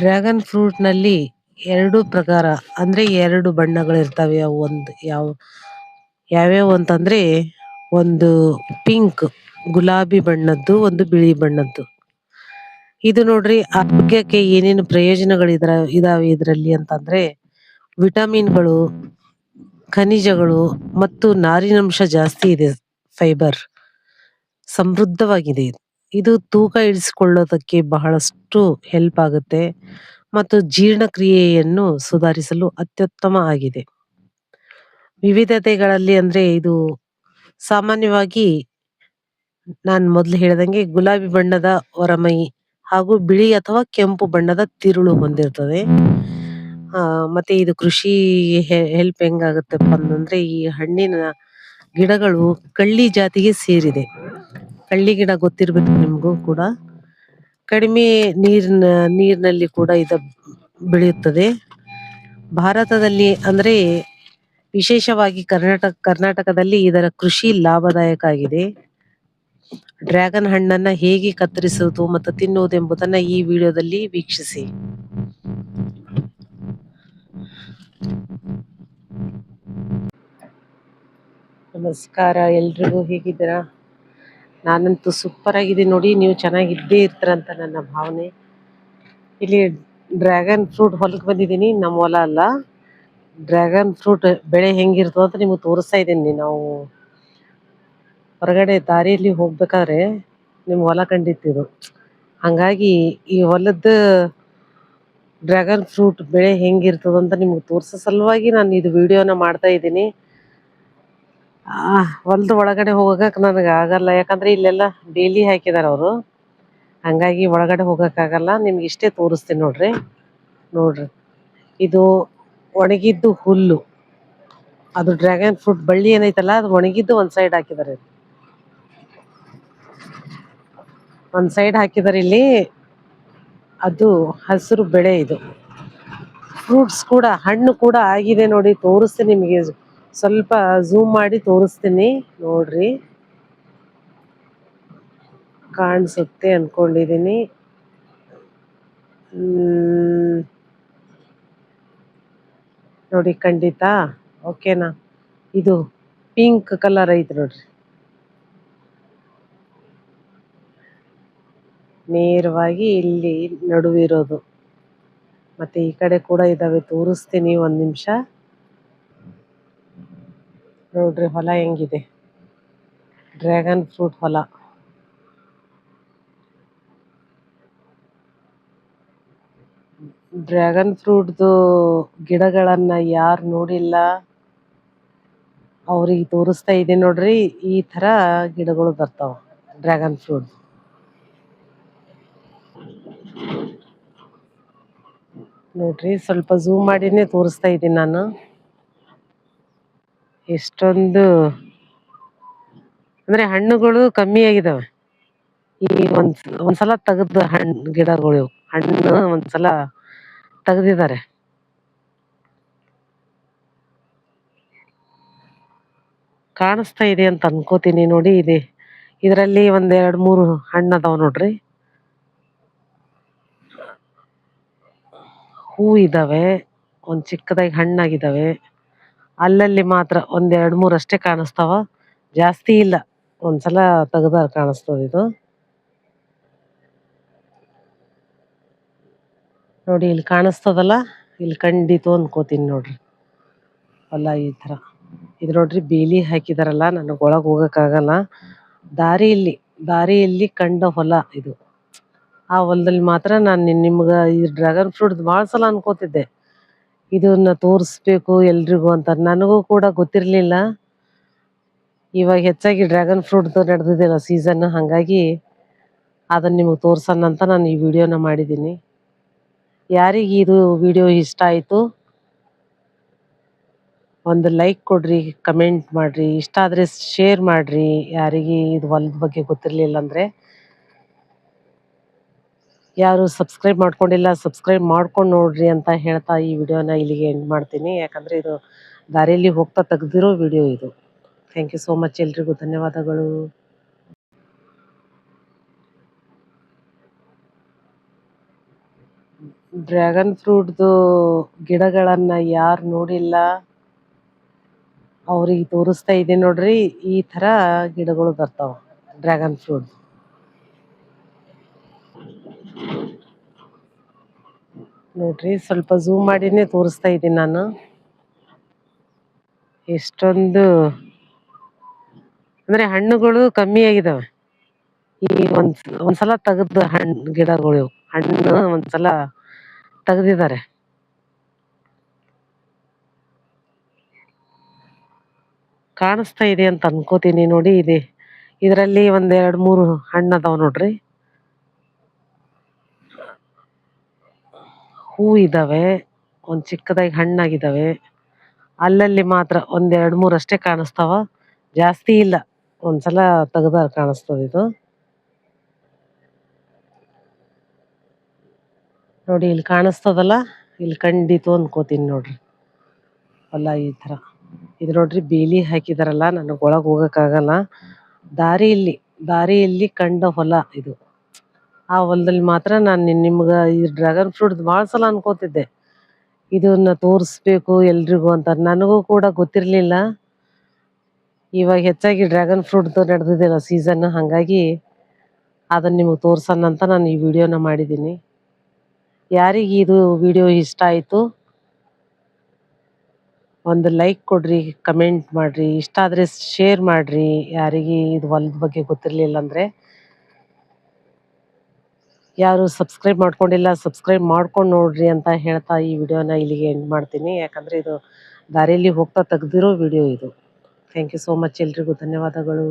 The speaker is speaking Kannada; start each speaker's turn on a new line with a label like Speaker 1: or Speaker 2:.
Speaker 1: ಡ್ರ್ಯಾಗನ್ ಫ್ರೂಟ್ನಲ್ಲಿ ಎರಡು ಪ್ರಕಾರ ಅಂದ್ರೆ ಎರಡು ಬಣ್ಣಗಳಿರ್ತವೆ. ಅವು ಒಂದು ಯಾವ್ಯಾವು ಅಂತಂದ್ರೆ ಒಂದು ಪಿಂಕ್ ಗುಲಾಬಿ ಬಣ್ಣದ್ದು, ಒಂದು ಬಿಳಿ ಬಣ್ಣದ್ದು. ಇದು ನೋಡ್ರಿ ಆರೋಗ್ಯಕ್ಕೆ ಏನೇನು ಪ್ರಯೋಜನಗಳು ಇದಾವೆ ಇದರಲ್ಲಿ ಅಂತಂದ್ರೆ ವಿಟಮಿನ್ಗಳು, ಖನಿಜಗಳು ಮತ್ತು ನಾರಿನಂಶ ಜಾಸ್ತಿ ಇದೆ. ಫೈಬರ್ ಸಮೃದ್ಧವಾಗಿದೆ. ಇದು ತೂಕ ಇಳಿಸಿಕೊಳ್ಳೋದಕ್ಕೆ ಬಹಳಷ್ಟು ಹೆಲ್ಪ್ ಆಗುತ್ತೆ ಮತ್ತು ಜೀರ್ಣಕ್ರಿಯೆಯನ್ನು ಸುಧಾರಿಸಲು ಅತ್ಯುತ್ತಮ ಆಗಿದೆ. ವಿವಿಧತೆಗಳಲ್ಲಿ ಅಂದ್ರೆ ಇದು ಸಾಮಾನ್ಯವಾಗಿ ನಾನು ಮೊದಲು ಹೇಳ್ದಂಗೆ ಗುಲಾಬಿ ಬಣ್ಣದ ಹೊರಮೈ ಹಾಗೂ ಬಿಳಿ ಅಥವಾ ಕೆಂಪು ಬಣ್ಣದ ತಿರುಳು ಹೊಂದಿರ್ತದೆ. ಮತ್ತೆ ಇದು ಕೃಷಿ ಹೆಲ್ಪ್ ಹೆಂಗಾಗತ್ತಪ್ಪ ಅಂತಂದ್ರೆ ಈ ಹಣ್ಣಿನ ಗಿಡಗಳು ಕಳ್ಳಿ ಜಾತಿಗೆ ಸೇರಿದೆ. ಕಳ್ಳಿ ಗಿಡ ಗೊತ್ತಿರ್ಬೇಕು ನಿಮ್ಗೂ ಕೂಡ. ಕಡಿಮೆ ನೀರಿನಲ್ಲಿ ಕೂಡ ಇದು ಬೆಳೆಯುತ್ತದೆ. ಭಾರತದಲ್ಲಿ ಅಂದ್ರೆ ವಿಶೇಷವಾಗಿ ಕರ್ನಾಟಕದಲ್ಲಿ ಇದರ ಕೃಷಿ ಲಾಭದಾಯಕ ಆಗಿದೆ. ಡ್ರ್ಯಾಗನ್ ಹಣ್ಣನ್ನ ಹೇಗೆ ಕತ್ತರಿಸುವುದು ಮತ್ತು ತಿನ್ನುವುದು ಎಂಬುದನ್ನ ಈ ವಿಡಿಯೋದಲ್ಲಿ ವೀಕ್ಷಿಸಿ. ನಮಸ್ಕಾರ, ಎಲ್ರಿಗೂ ಹೇಗಿದ್ದೀರಾ? ನಾನಂತೂ ಸೂಪರ್ ಆಗಿದ್ದೀನಿ ನೋಡಿ. ನೀವು ಚೆನ್ನಾಗಿದ್ದೇ ಇರ್ತೀರಂತ ನನ್ನ ಭಾವನೆ. ಇಲ್ಲಿ ಡ್ರ್ಯಾಗನ್ ಫ್ರೂಟ್ ಹೊಲಕ್ಕೆ ಬಂದಿದ್ದೀನಿ. ನಮ್ಮ ಹೊಲ ಅಲ್ಲ, ಡ್ರ್ಯಾಗನ್ ಫ್ರೂಟ್ ಬೆಳೆ ಹೆಂಗಿರ್ತದ ಅಂತ ನಿಮಗೆ ತೋರಿಸ್ತಾ ಇದ್ದೀನಿ. ನಾವು ಹೊರಗಡೆ ದಾರಿಯಲ್ಲಿ ಹೋಗ್ಬೇಕಾದ್ರೆ ನಿಮ್ಮ ಹೊಲ ಕಂಡಿತ್ತಿದು. ಹಂಗಾಗಿ ಈ ಹೊಲದ ಡ್ರ್ಯಾಗನ್ ಫ್ರೂಟ್ ಬೆಳೆ ಹೆಂಗಿರ್ತದಂತ ನಿಮ್ಗೆ ತೋರಿಸೋ ಸಲುವಾಗಿ ನಾನು ಇದು ವಿಡಿಯೋನ ಮಾಡ್ತಾ ಇದ್ದೀನಿ. ಹೊಲದ ಒಳಗಡೆ ಹೋಗಕ್ಕೆ ನನಗೆ ಆಗಲ್ಲ, ಯಾಕಂದ್ರೆ ಇಲ್ಲೆಲ್ಲ ಬೇಲಿ ಹಾಕಿದಾರೆ ಅವರು. ಹಂಗಾಗಿ ಒಳಗಡೆ ಹೋಗಕ್ಕಾಗಲ್ಲ. ನಿಮ್ಗೆ ಇಷ್ಟೇ ತೋರಿಸ್ತೀನಿ ನೋಡ್ರಿ. ಇದು ಒಣಗಿದ್ದು ಹುಲ್ಲು. ಅದು ಡ್ರ್ಯಾಗನ್ ಫ್ರೂಟ್ ಬಳ್ಳಿ ಏನೈತಲ್ಲ, ಅದು ಒಣಗಿದ್ದು ಒಂದ್ ಸೈಡ್ ಹಾಕಿದಾರೆ. ಒಂದ್ ಸೈಡ್ ಹಾಕಿದಾರೆ ಇಲ್ಲಿ. ಅದು ಹಸಿರು ಬೆಳೆ. ಇದು ಫ್ರೂಟ್ಸ್ ಕೂಡ, ಹಣ್ಣು ಕೂಡ ಆಗಿದೆ ನೋಡಿ. ತೋರಿಸ್ತೀನಿ ನಿಮಗೆ, ಸ್ವಲ್ಪ ಝೂಮ್ ಮಾಡಿ ತೋರಿಸ್ತೀನಿ ನೋಡ್ರಿ. ಕಾಣಿಸುತ್ತೆ ಅನ್ಕೊಂಡಿದೀನಿ. ನೋಡಿ, ಖಂಡಿತ ಓಕೆನಾ? ಇದು ಪಿಂಕ್ ಕಲರ್ ಐತಿ ನೋಡ್ರಿ, ನೇರವಾಗಿ ಇಲ್ಲಿ ನಡುವಿರೋದು. ಮತ್ತೆ ಈ ಕಡೆ ಕೂಡ ಇದಾವೆ, ತೋರಿಸ್ತೀನಿ ಒಂದ್ ನಿಮಿಷ. ನೋಡ್ರಿ ಹೊಲ ಹೆಂಗಿದೆ, ಡ್ರ್ಯಾಗನ್ ಫ್ರೂಟ್ ಹೊಲ. ಡ್ರ್ಯಾಗನ್ ಫ್ರೂಟ್ದು ಗಿಡಗಳನ್ನ ಯಾರು ನೋಡಿಲ್ಲ ಅವ್ರಿಗೆ ತೋರಿಸ್ತಾ ಇದ್ದೀನಿ ನೋಡ್ರಿ. ಈ ತರ ಗಿಡಗಳು ಬರ್ತಾವ ಡ್ರ್ಯಾಗನ್ ಫ್ರೂಟ್. ನೋಡ್ರಿ, ಸ್ವಲ್ಪ ಝೂಮ್ ಮಾಡಿನೇ ತೋರಿಸ್ತಾ ಇದ್ದೀನಿ ನಾನು. ಎಷ್ಟೊಂದು ಅಂದ್ರೆ ಹಣ್ಣುಗಳು ಕಮ್ಮಿ ಆಗಿದಾವೆ. ಈ ಒಂದ್ಸಲ ತೆಗೆದ ಗಿಡಗಳು ಹಣ್ಣು ಒಂದ್ಸಲ ತೆಗೆದಿದ್ದಾರೆ. ಕಾಣಿಸ್ತಾ ಇದೆ ಅಂತ ಅನ್ಕೋತೀನಿ. ನೋಡಿ, ಇದರಲ್ಲಿ ಒಂದ್ 2-3 ಹಣ್ಣು ಅದಾವ ನೋಡ್ರಿ. ಹೂ ಇದಾವೆ, ಒಂದ್ ಚಿಕ್ಕದಾಗಿ ಹಣ್ಣಾಗಿದ್ದಾವೆ. ಅಲ್ಲಲ್ಲಿ ಮಾತ್ರ 1-2-3 ಅಷ್ಟೇ ಕಾಣಿಸ್ತಾವ, ಜಾಸ್ತಿ ಇಲ್ಲ. ಒಂದ್ಸಲ ತೆಗ್ದ ಕಾಣಿಸ್ತದ ಇದು. ನೋಡಿ, ಇಲ್ಲಿ ಕಾಣಿಸ್ತದಲ್ಲ, ಇಲ್ಲಿ ಖಂಡಿತ ಅನ್ಕೋತೀನಿ ನೋಡ್ರಿ ಹೊಲ ಈ ತರ. ಇದು ನೋಡ್ರಿ, ಬೇಲಿ ಹಾಕಿದಾರಲ್ಲ, ನನಗೆ ಒಳಗೆ ಹೋಗಕ್ಕಾಗಲ್ಲ. ದಾರಿಯಲ್ಲಿ ಕಂಡ ಹೊಲ ಇದು. ಆ ಹೊಲದಲ್ಲಿ ಮಾತ್ರ ನಾನು ನಿಮ್ಗೆ ಈ ಡ್ರ್ಯಾಗನ್ ಫ್ರೂಟ್ ಭಾಳ ಸಲ ಅನ್ಕೋತಿದ್ದೆ ಇದನ್ನ ತೋರಿಸ್ಬೇಕು ಎಲ್ರಿಗೂ ಅಂತ. ನನಗೂ ಕೂಡ ಗೊತ್ತಿರಲಿಲ್ಲ. ಇವಾಗ ಹೆಚ್ಚಾಗಿ ಡ್ರ್ಯಾಗನ್ ಫ್ರೂಟ್ದು ನಡೆದಿದೆಯಲ್ಲ ಸೀಸನ್, ಹಾಗಾಗಿ ಅದನ್ನ ನಿಮಗೆ ತೋರ್ಸೋಣ ಅಂತ ನಾನು ಈ ವಿಡಿಯೋನ ಮಾಡಿದ್ದೀನಿ. ಯಾರಿಗೆ ಇದು ವಿಡಿಯೋ ಇಷ್ಟ ಆಯಿತು ಒಂದು ಲೈಕ್ ಕೊಡ್ರಿ, ಕಮೆಂಟ್ ಮಾಡ್ರಿ, ಇಷ್ಟ ಆದರೆ ಶೇರ್ ಮಾಡ್ರಿ. ಯಾರಿಗೆ ಇದು ಹೊಲದ ಬಗ್ಗೆ ಗೊತ್ತಿರಲಿಲ್ಲ ಅಂದರೆ, ಯಾರು ಸಬ್ಸ್ಕ್ರೈಬ್ ಮಾಡ್ಕೊಂಡಿಲ್ಲ ಸಬ್ಸ್ಕ್ರೈಬ್ ಮಾಡ್ಕೊಂಡು ನೋಡ್ರಿ ಅಂತ ಹೇಳ್ತಾ ಈ ವಿಡಿಯೋನ ಇಲ್ಲಿಗೆ ಎಂಡ್ ಮಾಡ್ತೀನಿ. ಯಾಕಂದರೆ ಇದು ದಾರಿಯಲ್ಲಿ ಹೋಗ್ತಾ ತೆಗೆದಿರೋ ವಿಡಿಯೋ ಇದು. ಥ್ಯಾಂಕ್ ಯು ಸೋ ಮಚ್, ಎಲ್ರಿಗೂ ಧನ್ಯವಾದಗಳು. ಡ್ರ್ಯಾಗನ್ ಫ್ರೂಟ್ದು ಗಿಡಗಳನ್ನ ಯಾರು ನೋಡಿಲ್ಲ ಅವ್ರಿಗೆ ತೋರಿಸ್ತಾ ಇದ್ದೀನಿ ನೋಡ್ರಿ. ಈ ತರ ಗಿಡಗಳು ಬರ್ತಾವ ಡ್ರ್ಯಾಗನ್ ಫ್ರೂಟ್. ನೋಡ್ರಿ, ಸ್ವಲ್ಪ ಝೂಮ್ ಮಾಡಿನೇ ತೋರಿಸ್ತಾ ಇದ್ದೀನಿ ನಾನು. ಎಷ್ಟೊಂದು ಅಂದ್ರೆ ಹಣ್ಣುಗಳು ಕಮ್ಮಿ ಆಗಿದಾವೆ. ಈ ಒಂದ್ಸಲ ತೆಗೆದ ಗಿಡಗಳು ಹಣ್ಣು ಒಂದ್ಸಲ ತೆಗ್ದಿದ್ದಾರೆ. ಕಾಣಿಸ್ತಾ ಇದೆ ಅಂತ ಅನ್ಕೋತೀನಿ. ನೋಡಿ, ಇದರಲ್ಲಿ ಒಂದ್ 2-3 ಹಣ್ಣು ಅದಾವ ನೋಡ್ರಿ. ಹೂ ಇದಾವೆ, ಒಂದ್ ಚಿಕ್ಕದಾಗಿ ಹಣ್ಣಾಗಿದ್ದಾವೆ. ಅಲ್ಲಲ್ಲಿ ಮಾತ್ರ ಒಂದ್ 2-3 ಅಷ್ಟೇ ಕಾಣಿಸ್ತಾವ, ಜಾಸ್ತಿ ಇಲ್ಲ. ಒಂದ್ಸಲ ತೆಗ್ದ ಕಾಣಿಸ್ತದ ಇದು. ನೋಡಿ, ಇಲ್ಲಿ ಕಾಣಿಸ್ತದಲ್ಲ, ಇಲ್ಲಿ ಕಂಡಿತು ಅನ್ಕೋತೀನಿ ನೋಡ್ರಿ. ಹೊಲ ಈ ತರ ಇದು ನೋಡ್ರಿ. ಬೇಲಿ ಹಾಕಿದಾರಲ್ಲ, ನನಗ್ ಒಳಗ್ ಹೋಗಕ್ ಆಗಲ್ಲ. ದಾರಿಯಲ್ಲಿ ಕಂಡ ಹೊಲ ಇದು. ಆ ಹೊಲದಲ್ಲಿ ಮಾತ್ರ ನಾನು ನಿಮ್ಗ ಈ ಡ್ರ್ಯಾಗನ್ ಫ್ರೂಟ್ ಬಹಳ ಸಲ ಅನ್ಕೋತಿದ್ದೆ, ಇದನ್ನ ತೋರಿಸ್ಬೇಕು ಎಲ್ರಿಗೂ ಅಂತ. ನನಗೂ ಕೂಡ ಗೊತ್ತಿರ್ಲಿಲ್ಲ. ಇವಾಗ ಹೆಚ್ಚಾಗಿ ಡ್ರ್ಯಾಗನ್ ಫ್ರೂಟ್ ನಡೆದಿದೆಯಲ್ಲ ಸೀಸನ್, ಹಂಗಾಗಿ ಅದನ್ನ ನಿಮಗೆ ತೋರ್ಸೋಣ ಅಂತ ನಾನು ಈ ವಿಡಿಯೋನ ಮಾಡಿದ್ದೀನಿ. ಯಾರಿಗೆ ಇದು ವಿಡಿಯೋ ಇಷ್ಟ ಆಯ್ತು ಒಂದು ಲೈಕ್ ಕೊಡ್ರಿ, ಕಮೆಂಟ್ ಮಾಡ್ರಿ, ಇಷ್ಟ ಆದ್ರೆ ಶೇರ್ ಮಾಡ್ರಿ. ಯಾರಿಗೆ ಇದು ಹೊಲದ ಬಗ್ಗೆ ಗೊತ್ತಿರ್ಲಿಲ್ಲ ಅಂದ್ರೆ, ಯಾರು ಸಬ್ಸ್ಕ್ರೈಬ್ ಮಾಡ್ಕೊಂಡಿಲ್ಲ ಸಬ್ಸ್ಕ್ರೈಬ್ ಮಾಡ್ಕೊಂಡು ನೋಡ್ರಿ ಅಂತ ಹೇಳ್ತಾ ಈ ವಿಡಿಯೋನ ಇಲ್ಲಿಗೆ ಎಂಡ್ ಮಾಡ್ತೀನಿ. ಯಾಕಂದ್ರೆ ಇದು ದಾರಿಯಲ್ಲಿ ಹೋಗ್ತಾ ತೆಗ್ದಿರೋ ವಿಡಿಯೋ ಇದು. Thank you so much. ಎಲ್ರಿಗೂ ಧನ್ಯವಾದಗಳು.